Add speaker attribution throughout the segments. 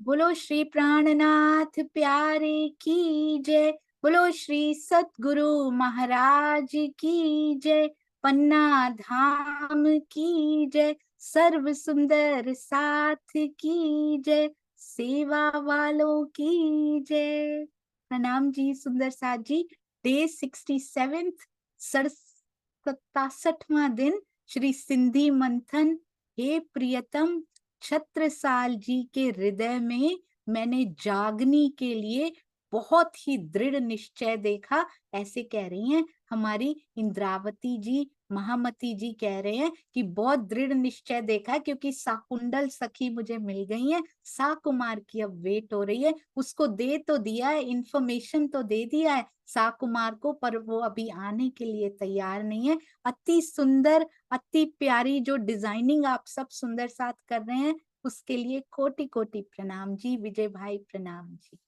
Speaker 1: बोलो श्री प्राणनाथ प्यारे की जय। बोलो श्री सतगुरु महाराज की जय। पन्ना धाम की जय। सर्व सुंदर साथ की जय। सेवा वालों की जय। प्रणाम जी सुंदर साथ जी। डे 67 67वां दिन श्री सिंधी मंथन। हे प्रियतम छत्रसाल जी के हृदय में मैंने जागनी के लिए बहुत ही दृढ़ निश्चय देखा, ऐसे कह रही हैं हमारी इंद्रावती जी। महामती जी कह रहे हैं कि बहुत दृढ़ निश्चय देखा क्योंकि साकुंडल सखी मुझे मिल गई है। सा कुमार की अब वेट हो रही है, उसको दे तो दिया है, इंफॉर्मेशन तो दे दिया है सा कुमार को, पर वो अभी आने के लिए तैयार नहीं है। अति सुंदर अति प्यारी जो डिजाइनिंग आप सब सुंदर साथ कर रहे हैं, उसके लिए कोटि कोटि प्रणाम जी। विजय भाई प्रणाम जी।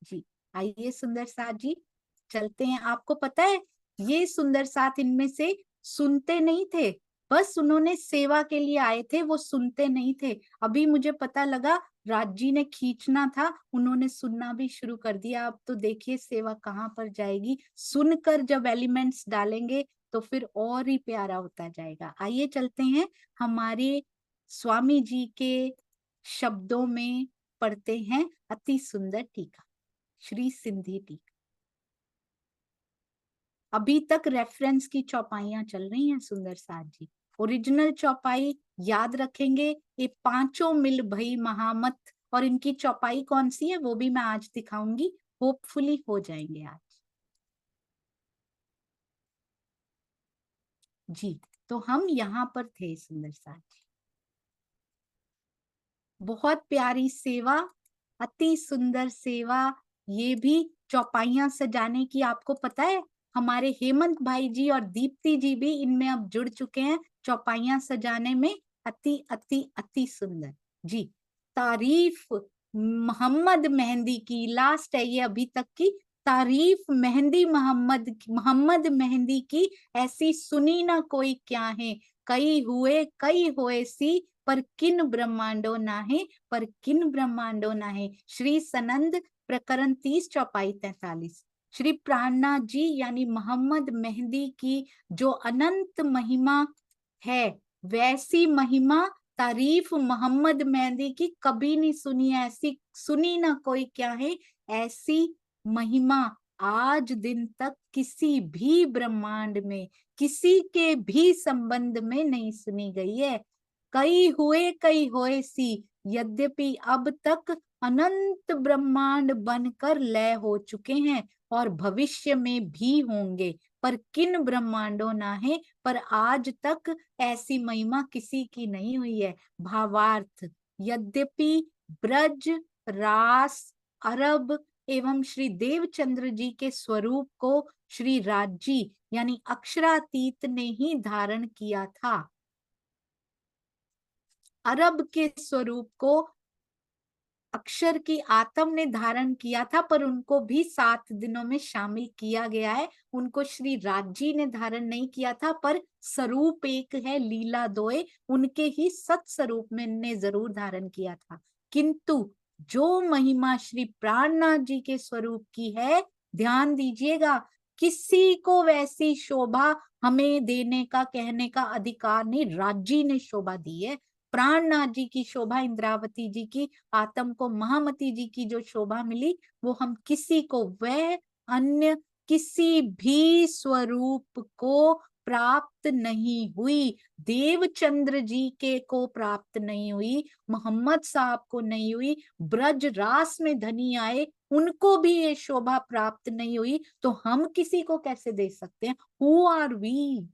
Speaker 1: जी आइए सुंदर साथ जी चलते हैं। आपको पता है ये सुंदर साथ इनमें से सुनते नहीं थे, बस उन्होंने सेवा के लिए आए थे, वो सुनते नहीं थे। अभी मुझे पता लगा राज जी ने खींचना था, उन्होंने सुनना भी शुरू कर दिया। अब तो देखिए सेवा कहाँ पर जाएगी। सुनकर जब एलिमेंट्स डालेंगे तो फिर और ही प्यारा होता जाएगा। आइए चलते हैं हमारे स्वामी जी के शब्दों में, पढ़ते हैं अति सुंदर टीका, श्री सिंधी टीका। अभी तक रेफरेंस की चौपाइयां चल रही हैं सुंदर साथ जी। ओरिजिनल चौपाई याद रखेंगे, ये पांचों मिल भई महामत, और इनकी चौपाई कौन सी है वो भी मैं आज दिखाऊंगी। होपफुली हो जाएंगे आज जी। तो हम यहाँ पर थे सुंदर साथ जी। बहुत प्यारी सेवा, अति सुंदर सेवा। ये भी चौपाइयां सजाने की, आपको पता है हमारे हेमंत भाई जी और दीप्ति जी भी इनमें अब जुड़ चुके हैं चौपाइयां सजाने में। अति अति अति सुंदर जी। तारीफ मोहम्मद मेहंदी की, लास्ट है ये अभी तक की। तारीफ मेहंदी मोहम्मद मोहम्मद मेहंदी की, ऐसी सुनी ना कोई क्या है। कई हुए सी, पर किन ब्रह्मांडो नाहे, पर किन ब्रह्मांडो नाहे। श्री सनंद प्रकरण 30 चौपाई 43। श्री प्राणनाथ जी यानी मोहम्मद मेहंदी की जो अनंत महिमा है, वैसी महिमा तारीफ मोहम्मद मेहंदी की कभी नहीं सुनी है। ऐसी सुनी ना कोई क्या है, ऐसी महिमा आज दिन तक किसी भी ब्रह्मांड में किसी के भी संबंध में नहीं सुनी गई है। कई होए सी, यद्यपि अब तक अनंत ब्रह्मांड बनकर लय हो चुके हैं और भविष्य में भी होंगे, पर किन ब्रह्मांडों ना है, पर आज तक ऐसी महिमा किसी की नहीं हुई है। भावार्थ, यद्यपि ब्रज, रास, अरब एवं श्री देवचंद्र जी के स्वरूप को श्री राजी यानी अक्षरातीत ने ही धारण किया था। अरब के स्वरूप को अक्षर की आत्म ने धारण किया था, पर उनको भी 7 दिनों में शामिल किया गया है। उनको श्री राजी ने धारण नहीं किया था, पर स्वरूप एक है, लीला दोए, उनके ही सत स्वरूप में ने जरूर धारण किया था। किंतु जो महिमा श्री प्राणनाथ जी के स्वरूप की है, ध्यान दीजिएगा, किसी को वैसी शोभा हमें देने का कहने का अधिकार नहीं। राजी ने शोभा दी है। प्राणनाथ जी की शोभा, इंद्रावती जी की, आत्म को महामती जी की जो शोभा मिली, वो हम किसी को, वह अन्य किसी भी स्वरूप को प्राप्त नहीं हुई। देवचंद्र जी के को प्राप्त नहीं हुई, मोहम्मद साहब को नहीं हुई, ब्रज रास में धनी आए उनको भी ये शोभा प्राप्त नहीं हुई, तो हम किसी को कैसे दे सकते हैं? Who are we?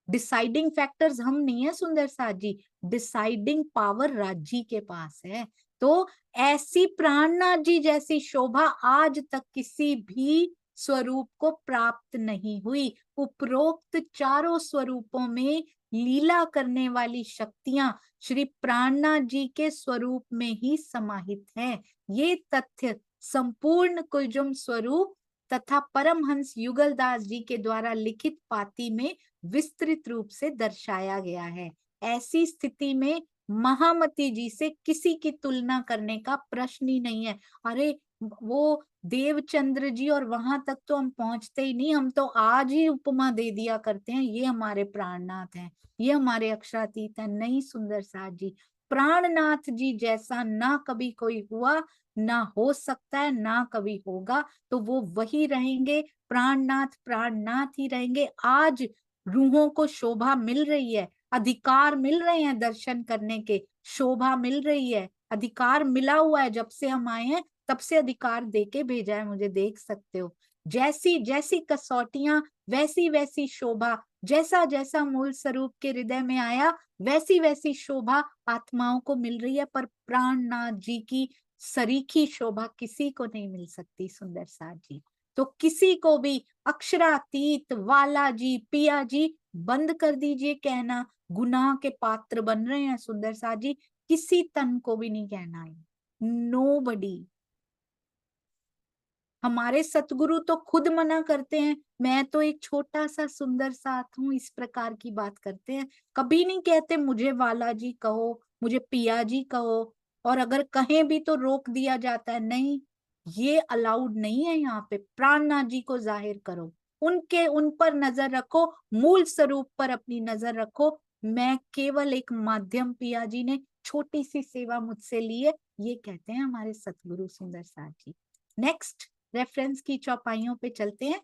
Speaker 1: Deciding factors हम नहीं है सुंदर साथ जी, डिसाइडिंग पावर राज्य के पास है। तो ऐसी प्राणनाथ जी जैसी शोभा आज तक किसी भी स्वरूप को प्राप्त नहीं हुई। उपरोक्त चारों स्वरूपों में लीला करने वाली शक्तियां श्री प्राणनाथ जी के स्वरूप में ही समाहित हैं। ये तथ्य संपूर्ण कुलजुम स्वरूप तथा परमहंस युगलदास जी के द्वारा लिखित पाती में विस्तृत रूप से दर्शाया गया है। ऐसी स्थिति में महामती जी से किसी की तुलना करने का प्रश्न ही नहीं है। अरे वो देवचंद्र जी, और वहां तक तो हम पहुंचते ही नहीं, हम तो आज ही उपमा दे दिया करते हैं, ये हमारे प्राणनाथ हैं, ये हमारे अक्षरातीत हैं। नहीं सुंदर साथ जी, प्राणनाथ जी जैसा ना कभी कोई हुआ, ना हो सकता है, ना कभी होगा। तो वो वही रहेंगे, प्राणनाथ प्राणनाथ ही रहेंगे। आज रूहों को शोभा मिल रही है, अधिकार मिल रहे हैं दर्शन करने के, शोभा मिल रही है, अधिकार मिला हुआ है। जब से हम आए हैं तब से अधिकार देके भेजा है मुझे, देख सकते हो। जैसी जैसी कसौटियां, वैसी वैसी शोभा, जैसा जैसा मूल स्वरूप के हृदय में आया, वैसी वैसी शोभा आत्माओं को मिल रही है। पर प्राणनाथ जी की सरीखी शोभा किसी को नहीं मिल सकती सुंदर साथ जी। तो किसी को भी अक्षरातीत, वाला जी, पिया जी, बंद कर दीजिए कहना, गुनाह के पात्र बन रहे हैं सुंदर साथ जी। किसी तन को भी नहीं कहना है, नोबडी। हमारे सतगुरु तो खुद मना करते हैं, मैं तो एक छोटा सा सुंदर साथ हूं, इस प्रकार की बात करते हैं। कभी नहीं कहते मुझे वाला जी कहो, मुझे पिया जी कहो। और अगर कहें भी तो रोक दिया जाता है, नहीं ये अलाउड नहीं है यहाँ पे। प्राणनाथ जी को जाहिर करो, उनके उन पर नजर रखो, मूल स्वरूप पर अपनी नजर रखो। मैं केवल एक माध्यम, पिया जी ने छोटी सी सेवा मुझसे ली है, ये कहते हैं हमारे सतगुरु सुंदर साथ जी। नेक्स्ट रेफरेंस की चौपाइयों पे चलते हैं।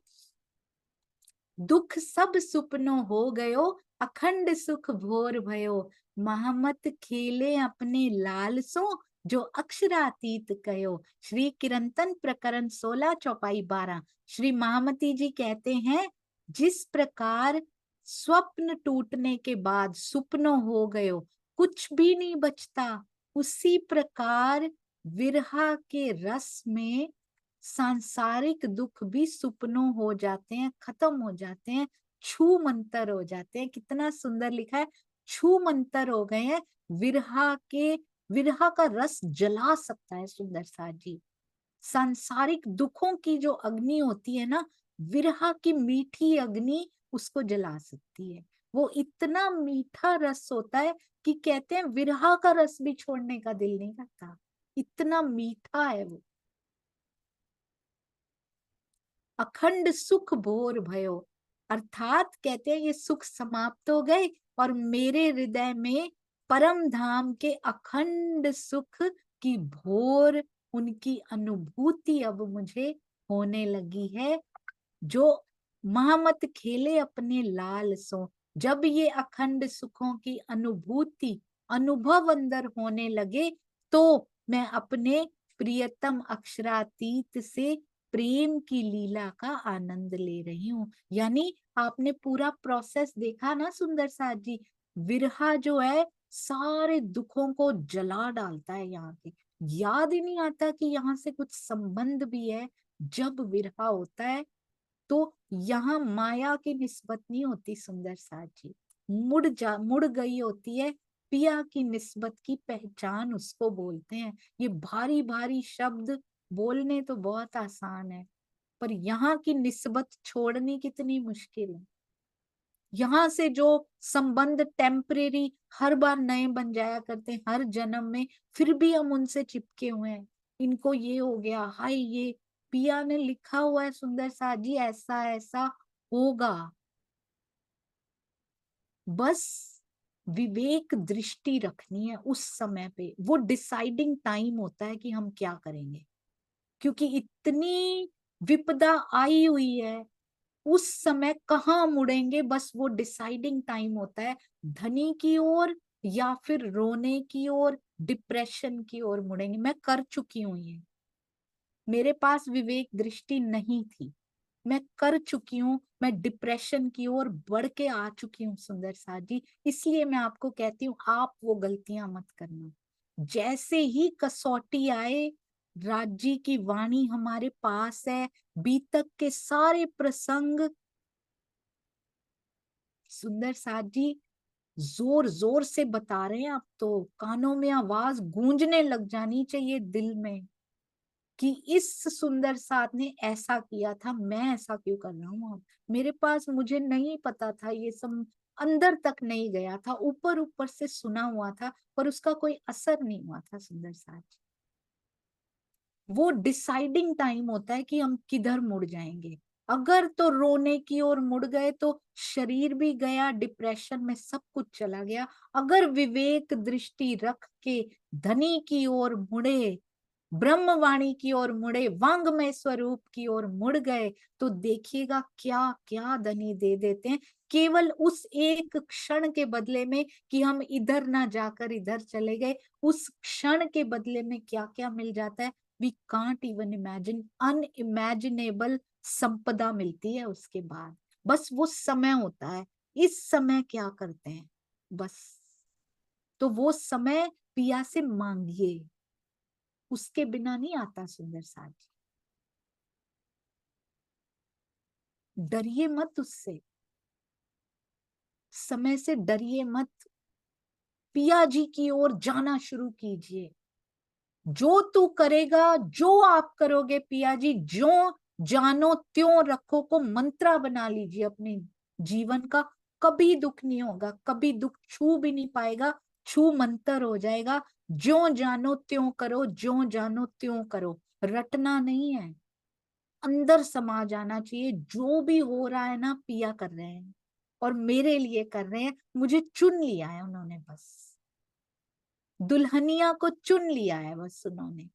Speaker 1: दुख सब सुपनो हो गयो, अखंड सुख भोर भयो, महामत खेले अपने लाल सो, जो अक्षरातीत कयो। श्री किरंतन प्रकरण 16 चौपाई 12। श्री महामती जी कहते हैं, जिस प्रकार स्वप्न टूटने के बाद सुपनो हो गयो, कुछ भी नहीं बचता, उसी प्रकार विरहा के रस में सांसारिक दुख भी सुपनों हो जाते हैं, खत्म हो जाते हैं, छू मंतर हो जाते हैं। कितना सुंदर लिखा है, छू मंतर हो गए हैं। विरहा का रस जला सकता है सुंदर साथ जी। सांसारिक दुखों की जो अग्नि होती है ना, विरहा की मीठी अग्नि उसको जला सकती है। वो इतना मीठा रस होता है कि कहते हैं विरहा का रस भी छोड़ने का दिल नहीं करता, इतना मीठा है वो। अखंड सुख भोर भयो, अर्थात कहते हैं ये सुख समाप्त हो गए और मेरे हृदय में परम धाम के अखंड सुख की भोर, उनकी अनुभूति अब मुझे होने लगी है। जो महामत खेले अपने लाल सो, जब ये अखंड सुखों की अनुभूति, अनुभव अंदर होने लगे, तो मैं अपने प्रियतम अक्षरातीत से प्रेम की लीला का आनंद ले रही हूँ। यानी आपने पूरा प्रोसेस देखा ना सुंदर साथ जी। विरहा जो है सारे दुखों को जला डालता है, यहाँ के याद ही नहीं आता कि यहाँ से कुछ संबंध भी है। जब विरहा होता है तो यहाँ माया की निस्बत नहीं होती सुंदर साथ जी, मुड़ गई होती है। पिया की निस्बत की पहचान उसको बोलते हैं। ये भारी भारी शब्द बोलने तो बहुत आसान है, पर यहाँ की निस्बत छोड़नी कितनी मुश्किल है। यहाँ से जो संबंध टेम्परेरी हर बार नए बन जाया करते हैं हर जन्म में, फिर भी हम उनसे चिपके हुए हैं। इनको ये हो गया, हाय ये पिया ने लिखा हुआ है सुंदर साथ जी, ऐसा ऐसा होगा। बस विवेक दृष्टि रखनी है उस समय पे, वो डिसाइडिंग टाइम होता है कि हम क्या करेंगे। क्योंकि इतनी विपदा आई हुई है, उस समय कहाँ मुड़ेंगे, बस वो डिसाइडिंग टाइम होता है। धनी की ओर या फिर रोने की ओर, डिप्रेशन की ओर मुड़ेंगे। मैं कर चुकी हूँ ये, मेरे पास विवेक दृष्टि नहीं थी, मैं कर चुकी हूँ, मैं डिप्रेशन की ओर बढ़ के आ चुकी हूँ सुंदर साथ जी। इसलिए मैं आपको कहती हूँ आप वो गलतियां मत करना। जैसे ही कसौटी आए, राज्य की वाणी हमारे पास है, बीतक के सारे प्रसंग सुंदर साथ जी जोर जोर से बता रहे हैं। अब तो कानों में आवाज गूंजने लग जानी चाहिए दिल में कि इस सुंदर साथ ने ऐसा किया था, मैं ऐसा क्यों कर रहा हूँ अब। मेरे पास, मुझे नहीं पता था ये सब, अंदर तक नहीं गया था, ऊपर ऊपर से सुना हुआ था, पर उसका कोई असर नहीं हुआ था सुंदर साज। वो डिसाइडिंग टाइम होता है कि हम किधर मुड़ जाएंगे। अगर तो रोने की ओर मुड़ गए तो शरीर भी गया, डिप्रेशन में सब कुछ चला गया। अगर विवेक दृष्टि रख के धनी की ओर मुड़े, ब्रह्मवाणी की ओर मुड़े, वांग्मय स्वरूप की ओर मुड़ गए, तो देखिएगा क्या क्या धनी दे देते हैं, केवल उस एक क्षण के बदले में कि हम इधर ना जाकर इधर चले गए। उस क्षण के बदले में क्या क्या मिल जाता है, we can't even imagine, unimaginable संपदा मिलती है उसके बाद। बस वो समय होता है, इस समय क्या करते हैं बस। तो वो समय पिया से मांगिए, उसके बिना नहीं आता सुंदर साज। डरिए मत उससे, समय से डरिए मत, पिया जी की ओर जाना शुरू कीजिए। जो तू करेगा, जो आप करोगे पिया जी, जो जानो त्यों रखो को मंत्रा बना लीजिए अपने जीवन का। कभी दुख नहीं होगा, कभी दुख छू भी नहीं पाएगा, छू मंतर हो जाएगा। जो जानो त्यों करो, जो जानो त्यों करो, रटना नहीं है, अंदर समा जाना चाहिए। जो भी हो रहा है ना, पिया कर रहे हैं और मेरे लिए कर रहे हैं, मुझे चुन लिया है उन्होंने, बस दुल्हनिया को चुन लिया है बस उन्होंने।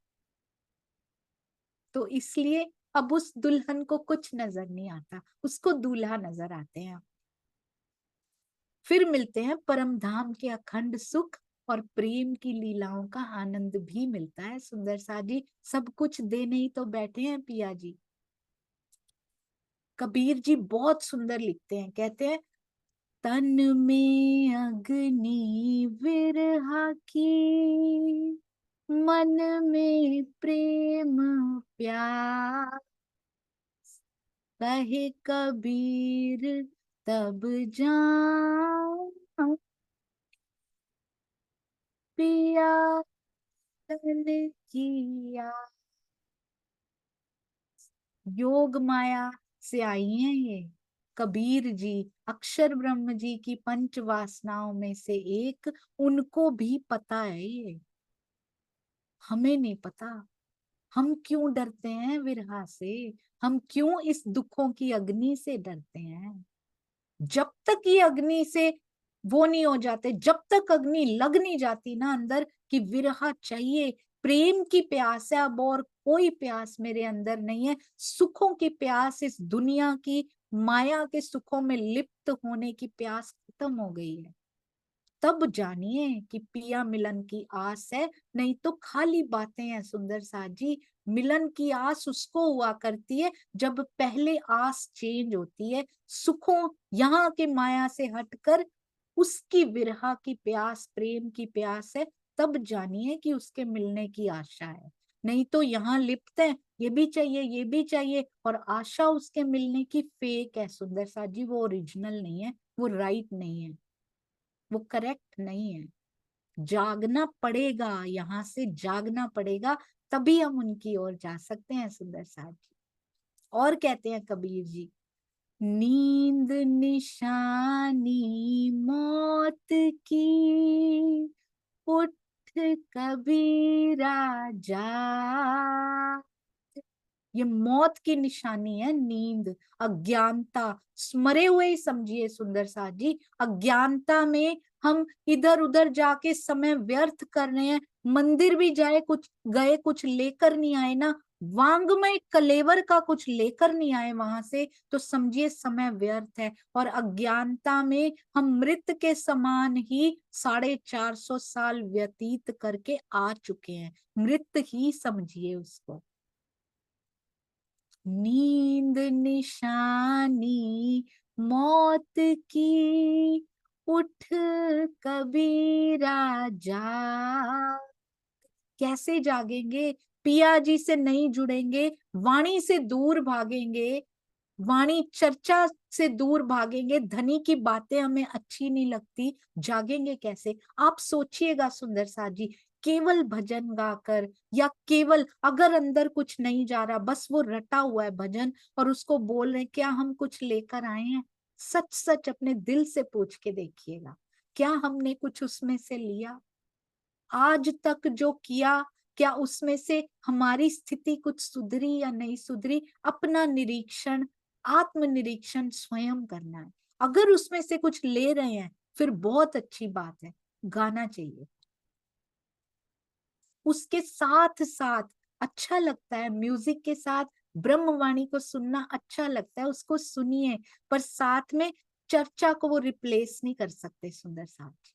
Speaker 1: तो इसलिए अब उस दुल्हन को कुछ नजर नहीं आता, उसको दूल्हा नजर आते हैं। फिर मिलते हैं परम धाम के अखंड सुख, और प्रेम की लीलाओं का आनंद भी मिलता है सुंदर सा जी। सब कुछ देने ही तो बैठे हैं पिया जी। कबीर जी बहुत सुंदर लिखते हैं, कहते हैं, तन में अग्नि विरहा की, मन में प्रेम प्यार, कहे कबीर तब जान, पिया तन किया। योग माया से आई हैं ये। कबीर जी अक्षर ब्रह्म जी की पंच वासनाओं में से एक, उनको भी पता है ये, हमें नहीं पता। हम क्यों डरते हैं विरहा से, हम क्यों इस दुखों की अग्नि से डरते हैं। जब तक ये अग्नि से वो नहीं हो जाते, जब तक अग्नि लग नहीं जाती ना अंदर कि विरहा चाहिए, प्रेम की प्यास है अब, और कोई प्यास मेरे अंदर नहीं है, सुखों की प्यास, इस दुनिया की माया के सुखों में लिप्त होने की प्यास खत्म हो गई है, तब जानिए कि पिया मिलन की आस है। नहीं तो खाली बातें हैं सुंदर साथ जी। मिलन की आस उसको हुआ करती है जब पहले आस चेंज होती है, सुखों यहाँ के माया से हटकर उसकी विरहा की प्यास, प्रेम की प्यास है, तब जानिए कि उसके मिलने की आशा है। नहीं तो यहाँ लिप्त है, ये भी चाहिए ये भी चाहिए, और आशा उसके मिलने की फेक है सुंदर साथ जी, वो ओरिजिनल नहीं है, वो राइट नहीं है, वो करेक्ट नहीं है। जागना पड़ेगा, यहाँ से जागना पड़ेगा, तभी हम उनकी ओर जा सकते हैं सुंदर साथ जी। और कहते हैं कबीर जी, नींद निशानी मौत की, उठ कबीरा जा। ये मौत की निशानी है नींद, अज्ञानता, स्मरे हुए ही समझिए सुंदर साथ जी। अज्ञानता में हम इधर उधर जाके समय व्यर्थ कर रहे हैं, मंदिर भी जाए कुछ गए कुछ लेकर नहीं आए ना, वांग्मय कलेवर का कुछ लेकर नहीं आए वहां से, तो समझिए समय व्यर्थ है। और अज्ञानता में हम मृत के समान ही 450 साल व्यतीत करके आ चुके हैं, मृत ही समझिए उसको। नींद निशानी मौत की, उठ कबीरा जा। कैसे जागेंगे, पिया जी से नहीं जुड़ेंगे, वाणी से दूर भागेंगे, वाणी चर्चा से दूर भागेंगे, धनी की बातें हमें अच्छी नहीं लगती, जागेंगे कैसे। आप सोचिएगा सुंदर साथ जी, केवल भजन गाकर, या केवल अगर अंदर कुछ नहीं जा रहा, बस वो रटा हुआ है भजन और उसको बोल रहे, क्या हम कुछ लेकर आए हैं? सच सच अपने दिल से पूछ के देखिएगा, क्या हमने कुछ उसमें से लिया? आज तक जो किया, क्या उसमें से हमारी स्थिति कुछ सुधरी या नहीं सुधरी? अपना निरीक्षण, आत्मनिरीक्षण स्वयं करना है। अगर उसमें से कुछ ले रहे हैं, फिर बहुत अच्छी बात है, गाना चाहिए। उसके साथ साथ अच्छा लगता है, म्यूजिक के साथ ब्रह्मवाणी को सुनना अच्छा लगता है, उसको सुनिए, पर साथ में चर्चा को वो रिप्लेस नहीं कर सकते। सुंदर साथ जी,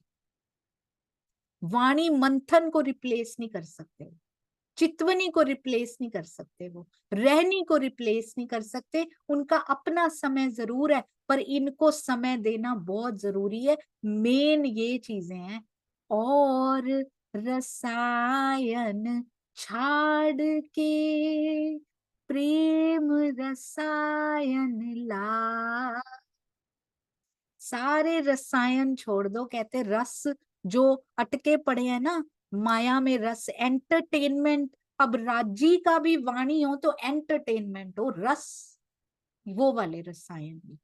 Speaker 1: वाणी मंथन को रिप्लेस नहीं कर सकते, चितवनी को रिप्लेस नहीं कर सकते, वो रहनी को रिप्लेस नहीं कर सकते। उनका अपना समय जरूर है, पर इनको समय देना बहुत जरूरी है। मेन ये चीजें हैं। और रसायन छाड़ के प्रेम रसायन ला, सारे रसायन छोड़ दो। कहते रस जो अटके पड़े हैं ना माया में, रस एंटरटेनमेंट। अब राजी का भी वाणी हो तो एंटरटेनमेंट हो, रस वो वाले रसायन भी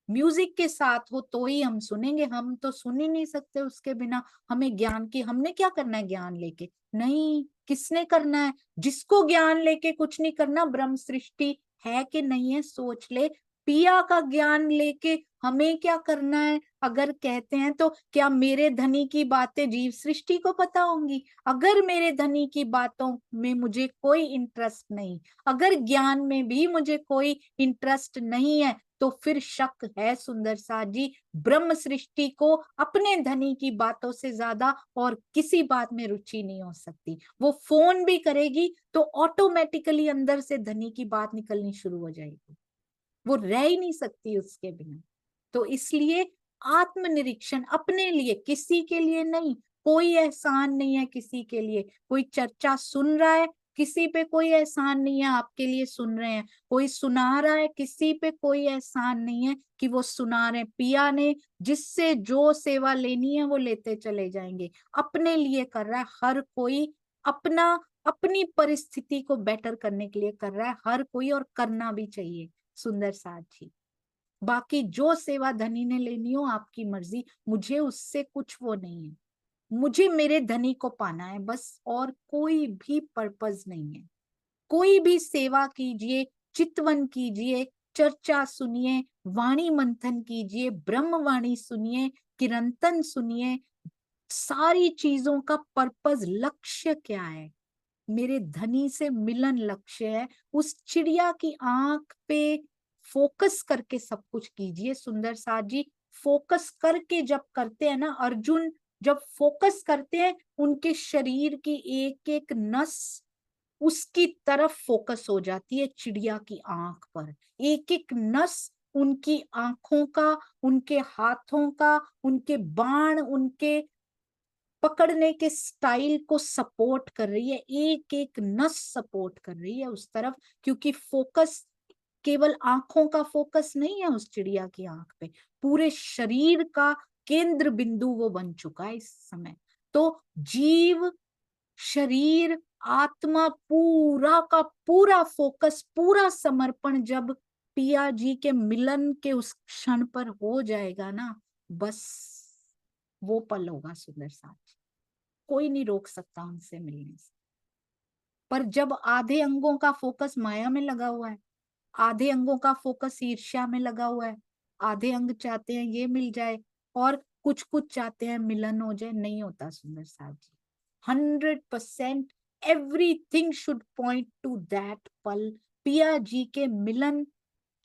Speaker 1: म्यूजिक के साथ हो तो ही हम सुनेंगे। हम तो सुन ही नहीं सकते उसके बिना। हमें ज्ञान की, हमने क्या करना है ज्ञान लेके? नहीं, किसने करना है? जिसको ज्ञान लेके कुछ नहीं करना, ब्रह्म सृष्टि है कि नहीं है सोच ले। पिया का ज्ञान लेके हमें क्या करना है? अगर कहते हैं तो क्या मेरे धनी की बातें जीव सृष्टि को पता होंगी? अगर मेरे धनी की बातों में मुझे कोई इंटरेस्ट नहीं, अगर ज्ञान में भी मुझे कोई इंटरेस्ट नहीं है, तो फिर शक है सुंदर साथ जी, ब्रह्म सृष्टि को अपने धनी की बातों से ज्यादा और किसी बात में रुचि नहीं हो सकती। वो फोन भी करेगी तो ऑटोमेटिकली अंदर से धनी की बात निकलनी शुरू हो जाएगी, वो रह ही नहीं सकती उसके बिना। तो इसलिए आत्मनिरीक्षण अपने लिए, किसी के लिए नहीं। कोई एहसान नहीं है किसी के लिए। कोई चर्चा सुन रहा है, किसी पे कोई एहसान नहीं है आपके लिए सुन रहे हैं। कोई सुना रहा है, किसी पे कोई एहसान नहीं है कि वो सुना रहे हैं। पिया ने जिससे जो सेवा लेनी है वो लेते चले जाएंगे। अपने लिए कर रहा है हर कोई, अपना अपनी परिस्थिति को बेटर करने के लिए कर रहा है हर कोई, और करना भी चाहिए सुंदर साथ जी। बाकी जो सेवा धनी ने लेनी हो आपकी मर्जी, मुझे उससे कुछ वो नहीं है। मुझे मेरे धनी को पाना है बस, और कोई भी पर्पस नहीं है। कोई भी सेवा कीजिए, चितवन कीजिए, चर्चा सुनिए, वाणी मंथन कीजिए, ब्रह्म वाणी सुनिए, किरंतन सुनिए। सारी चीजों का पर्पस, लक्ष्य क्या है? मेरे धनी से मिलन लक्ष्य है। उस चिड़िया की आंख पे फोकस करके सब कुछ कीजिए सुंदर साथ जी। फोकस करके जब करते हैं ना अर्जुन, जब फोकस करते हैं, उनके शरीर की एक एक नस उसकी तरफ फोकस हो जाती है, चिड़िया की आंख पर। एक एक नस उनकी आंखों का, उनके हाथों का, उनके बाण, उनके पकड़ने के स्टाइल को सपोर्ट कर रही है। एक एक नस सपोर्ट कर रही है उस तरफ, क्योंकि फोकस केवल आंखों का फोकस नहीं है उस चिड़िया की आंख पे, पूरे शरीर का केंद्र बिंदु वो बन चुका है इस समय। तो जीव, शरीर, आत्मा, पूरा का पूरा फोकस, पूरा समर्पण जब पिया जी के मिलन के उस क्षण पर हो जाएगा ना, बस वो पल होगा सुंदर साथ। कोई नहीं रोक सकता उनसे मिलने से। पर जब आधे अंगों का फोकस माया में लगा हुआ है, आधे अंगों का फोकस ईर्ष्या में लगा हुआ है, आधे अंग चाहते हैं ये मिल जाए, और कुछ कुछ चाहते हैं मिलन हो जाए, नहीं होता सुंदर साथ जी। 100% everything should point two that पल। पिया जी के मिलन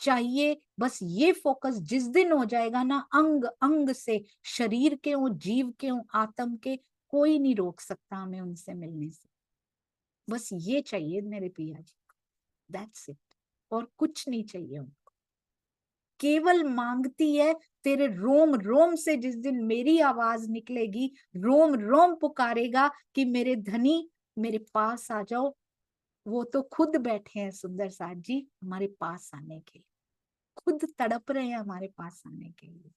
Speaker 1: चाहिए। बस ये फोकस जिस दिन हो जाएगा ना, अंग अंग से, शरीर के हो, जीव के हो, आत्म के, कोई नहीं रोक सकता हमें उनसे मिलने से। बस ये चाहिए मेरे पिया जी को, दैट्स इट। और कुछ नहीं चाहिए उनको। केवल मांगती है, तेरे रोम रोम से जिस दिन मेरी आवाज निकलेगी, रोम रोम पुकारेगा कि मेरे धनी मेरे पास आ जाओ। वो तो खुद बैठे हैं सुंदर साथ जी हमारे पास आने के लिए, खुद तड़प रहे हैं हमारे पास आने के लिए।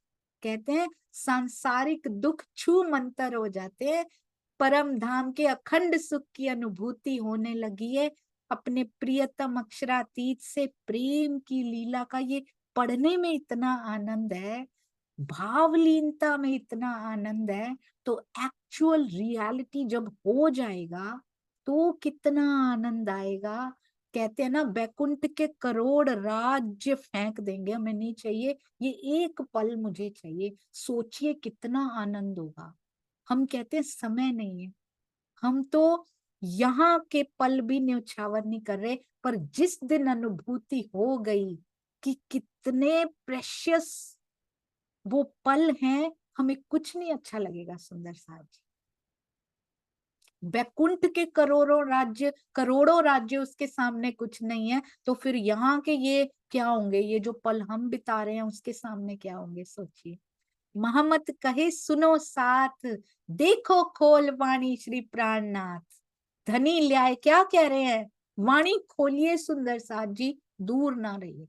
Speaker 1: कहते हैं सांसारिक दुख छू मंतर हो जाते हैं, परम धाम के अखंड सुख की अनुभूति होने लगी है। अपने प्रियतम अक्षरातीत से प्रेम की लीला का ये पढ़ने में इतना आनंद है, भावलीनता में इतना आनंद है, तो एक्चुअल रियलिटी जब हो जाएगा तो कितना आनंद आएगा। कहते हैं ना, बैकुंठ के करोड़ राज्य फेंक देंगे, हमें नहीं चाहिए, ये एक पल मुझे चाहिए। सोचिए कितना आनंद होगा। हम कहते हैं समय नहीं है, हम तो यहाँ के पल भी न्यौछावर नहीं कर रहे, पर जिस दिन अनुभूति हो गई कि कितने प्रेशियस वो पल हैं, हमें कुछ नहीं अच्छा लगेगा सुंदर साहब जी। बैकुंठ के करोड़ों राज्य उसके सामने कुछ नहीं है, तो फिर यहाँ के ये क्या होंगे, ये जो पल हम बिता रहे हैं उसके सामने क्या होंगे, सोचिए। महामत कहे सुनो साथ, देखो खोल वाणी श्री प्राणनाथ। धनी ल्याए, क्या कह रहे हैं, वाणी खोलिए सुंदर साथ जी, दूर ना रहिए।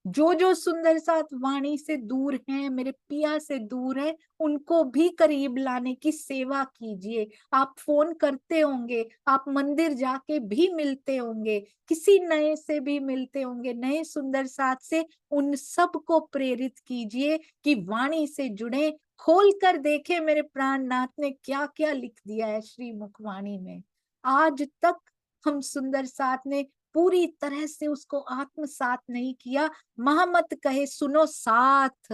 Speaker 1: जो सुंदर साथ वाणी से दूर हैं, मेरे पिया से दूर है, उनको भी करीब लाने की सेवा कीजिए। आप फोन करते होंगे, आप मंदिर जाके भी मिलते होंगे, किसी नए से भी मिलते होंगे, नए सुंदर साथ से, उन सबको प्रेरित कीजिए कि वाणी से जुड़े, खोल कर देखे मेरे प्राणनाथ ने क्या क्या लिख दिया है श्री मुखवाणी में। आज तक हम सुंदर साथ ने पूरी तरह से उसको आत्मसात नहीं किया। महामत कहे सुनो साथ,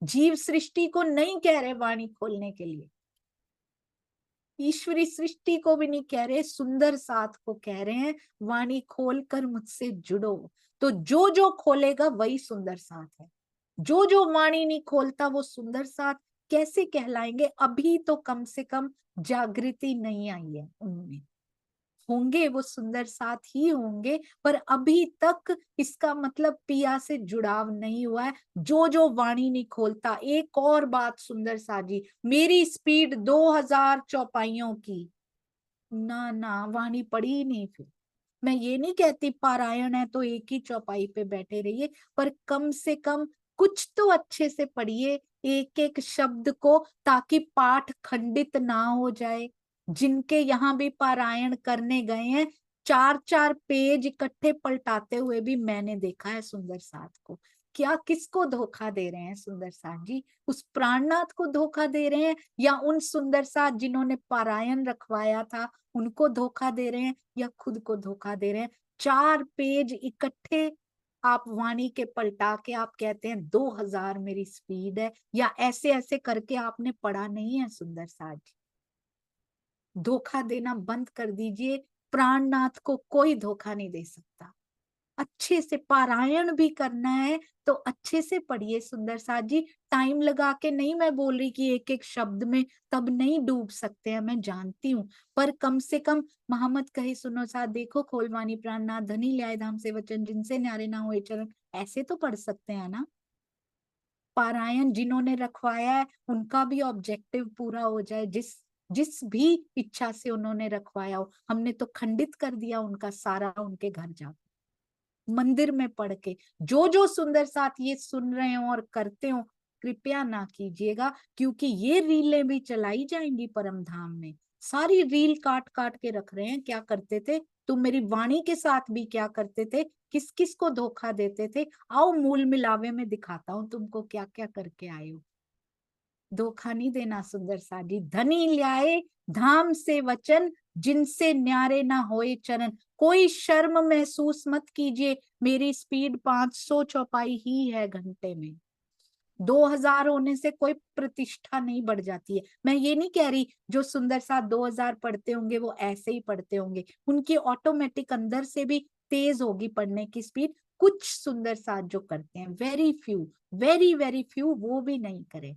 Speaker 1: जीव सृष्टि को नहीं कह रहे वाणी खोलने के लिए, ईश्वरी सृष्टि को भी नहीं कह रहे, सुंदर साथ को कह रहे हैं, वाणी खोलकर मुझसे जुड़ो। तो जो खोलेगा वही सुंदर साथ है। जो वाणी नहीं खोलता वो सुंदर साथ कैसे कहलाएंगे। अभी तो कम से कम जागृति नहीं आई है उनमें, होंगे वो सुंदर साथ ही होंगे, पर अभी तक इसका मतलब पिया से जुड़ाव नहीं हुआ है। जो वाणी नहीं खोलता। एक और बात सुंदर साथ जी, मेरी स्पीड 2000 चौपाइयों की, ना ना वाणी पड़ी ही नहीं। फिर मैं ये नहीं कहती पारायण है तो एक ही चौपाई पे बैठे रहिए, पर कम से कम कुछ तो अच्छे से पढ़िए एक एक शब्द को, ताकि पाठ खंडित ना हो जाए। जिनके यहाँ भी पारायण करने गए हैं, 4-4 पेज इकट्ठे पलटाते हुए भी मैंने देखा है सुंदर साथ को। क्या किसको धोखा दे रहे हैं सुंदर साथ जी, उस प्राणनाथ को धोखा दे रहे हैं, या उन सुंदर साथ जिन्होंने पारायण रखवाया था उनको धोखा दे रहे हैं, या खुद को धोखा दे रहे हैं। 4 पेज इकट्ठे आप वाणी के पलटा के आप कहते हैं 2000 मेरी स्पीड है, या ऐसे ऐसे करके आपने पढ़ा नहीं है सुंदर साथ। धोखा देना बंद कर दीजिए, प्राणनाथ को कोई धोखा नहीं दे सकता। अच्छे से पारायण भी करना है तो अच्छे से पढ़िए सुंदर साथ जी, टाइम लगा के नहीं। मैं बोल रही कि एक एक शब्द में तब नहीं डूब सकते हैं, मैं जानती हूँ, पर कम से कम महामत कहे सुनो साथ, देखो खोलवानी प्राणनाथ, धनी ल्याए धाम से वचन, जिनसे न्यारे ना होए चरण, ऐसे तो पढ़ सकते हैं ना। पारायण जिन्होंने रखवाया है उनका भी ऑब्जेक्टिव पूरा हो जाए, जिस जिस भी इच्छा से उन्होंने रखवाया हो। हमने तो खंडित कर दिया उनका सारा उनके घर जाकर, मंदिर में पढ़ के। जो सुंदर साथ ये सुन रहे हो और करते हो, कृपया ना कीजिएगा, क्योंकि ये रीलें भी चलाई जाएंगी परम धाम में। सारी रील काट काट के रख रहे हैं, क्या करते थे तुम मेरी वाणी के साथ भी, क्या करते थे, किस किस को धोखा देते थे। आओ मूल मिलावे में दिखाता हूँ तुमको क्या क्या करके आए हो। धोखा नहीं देना सुंदर साथ जी। धनी ल्याए धाम से वचन, जिनसे न्यारे ना होए चरण। कोई शर्म महसूस मत कीजिए, मेरी स्पीड 500 चौपाई ही है घंटे में। 2000 होने से कोई प्रतिष्ठा नहीं बढ़ जाती है। मैं ये नहीं कह रही जो सुंदर साथ 2000 पढ़ते होंगे वो ऐसे ही पढ़ते होंगे, उनकी ऑटोमेटिक अंदर से भी तेज होगी पढ़ने की स्पीड। कुछ सुंदर साथ जो करते हैं, very few, very very few, वो भी नहीं करे।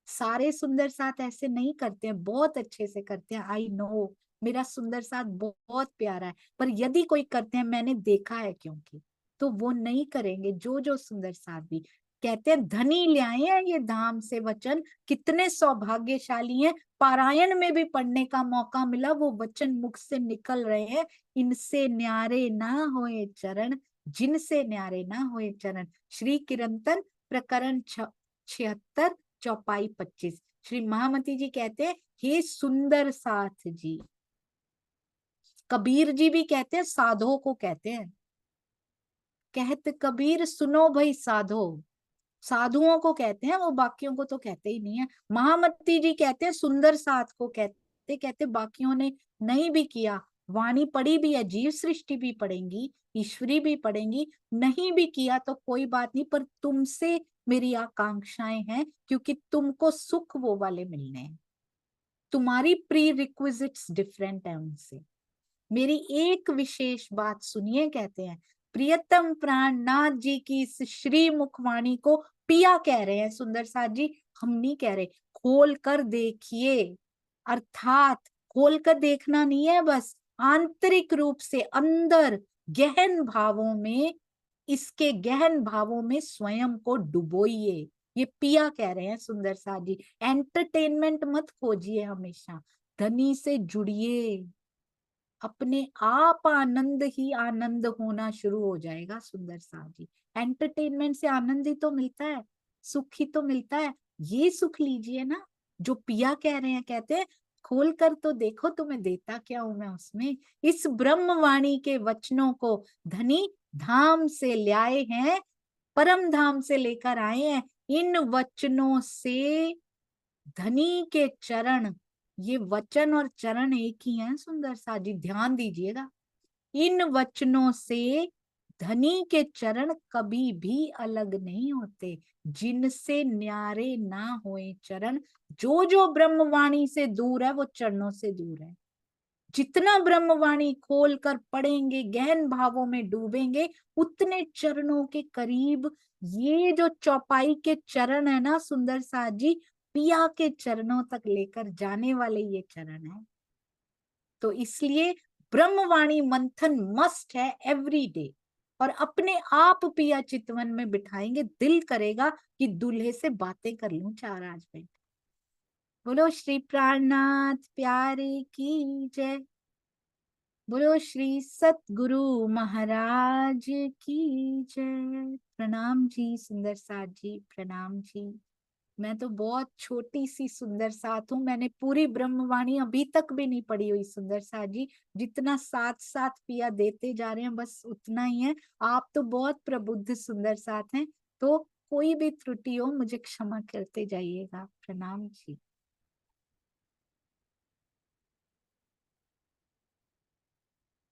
Speaker 1: सारे सुंदर साथ ऐसे नहीं करते हैं, बहुत अच्छे से करते हैं, आई नो। मेरा सुंदर साथ बहुत प्यारा है, पर यदि कोई करते हैं, मैंने देखा है क्योंकि, तो वो नहीं करेंगे। जो सुंदर साथ भी कहते हैं धनी ले आए हैं ये धाम से वचन, कितने सौभाग्यशाली हैं, पारायण में भी पढ़ने का मौका मिला, वो वचन मुख से निकल रहे हैं। इनसे न्यारे ना होए चरण, जिनसे न्यारे ना होए चरण। श्री कीर्तन प्रकरण 76 चौपाई 25। श्री महामती जी कहते हैं हे सुंदर साथ जी। कबीर जी भी कहते हैं, साधो को कहते हैं। कहत कबीर सुनो भाई साधो, साधुओं को कहते हैं वो, बाकियों को तो कहते ही नहीं है। महामती जी कहते हैं सुंदर साथ को कहते, कहते बाकियों ने नहीं भी किया, वाणी पढ़ी भी है, जीव सृष्टि भी पढ़ेंगी, ईश्वरी भी पढ़ेंगी, नहीं भी किया तो कोई बात नहीं, पर तुमसे मेरी आकांक्षाएं हैं, क्योंकि तुमको सुख वो वाले मिलने हैं, तुम्हारी प्री रिक्विजिट्स डिफरेंट है उनसे। मेरी एक विशेष बात सुनिए, कहते हैं प्रियतम प्राण नाथ जी की इस श्री मुखवाणी को पिया कह रहे हैं सुंदर साथ जी, हम नहीं कह रहे। खोल कर देखिए, अर्थात खोल कर देखना नहीं है बस, आंतरिक रूप से अंदर गहन भावों में, इसके गहन भावों में स्वयं को डुबोइए। ये पिया कह रहे हैं सुंदर साथ जी। एंटरटेनमेंट मत खोजिए, हमेशा धनी से जुड़िए, अपने आप आनंद ही आनंद होना शुरू हो जाएगा सुंदर साहब जी। एंटरटेनमेंट से आनंद ही तो मिलता है, सुख ही तो मिलता है। ये सुख लीजिए ना जो पिया कह रहे हैं, कहते हैं खोल कर तो देखो तुम्हें देता क्या हूं मैं उसमें। इस ब्रह्मवाणी के वचनों को धनी धाम से लाए हैं, परम धाम से लेकर आए हैं। इन वचनों से धनी के चरण, ये वचन और चरण एक ही हैं सुंदर सा जी, ध्यान दीजिएगा। इन वचनों से धनी के चरण कभी भी अलग नहीं होते, जिनसे न्यारे ना होए चरण। जो जो ब्रह्मवाणी से दूर है वो चरणों से दूर है। जितना ब्रह्मवाणी खोल कर पढ़ेंगे, गहन भावों में डूबेंगे, उतने चरणों के करीब। ये जो चौपाई के चरण है ना सुंदर साथ जी, पिया के चरणों तक लेकर जाने वाले ये चरण है। तो इसलिए ब्रह्मवाणी मंथन मस्ट है एवरी डे। और अपने आप पिया चितवन में बिठाएंगे, दिल करेगा कि दूल्हे से बातें कर लूं चार आज बैठ। बोलो श्री प्राणनाथ प्यारे की जय, बोलो श्री सतगुरु महाराज की जय। प्रणाम जी सुंदर साथ जी, प्रणाम जी। मैं तो बहुत छोटी सी सुंदर साथ हूँ, मैंने पूरी ब्रह्मवाणी अभी तक भी नहीं पढ़ी हुई सुंदर साथ जी। जितना साथ साथ पिया देते जा रहे हैं बस उतना ही है। आप तो बहुत प्रबुद्ध सुंदर साथ हैं, तो कोई भी त्रुटि हो मुझे क्षमा करते जाइएगा। प्रणाम जी।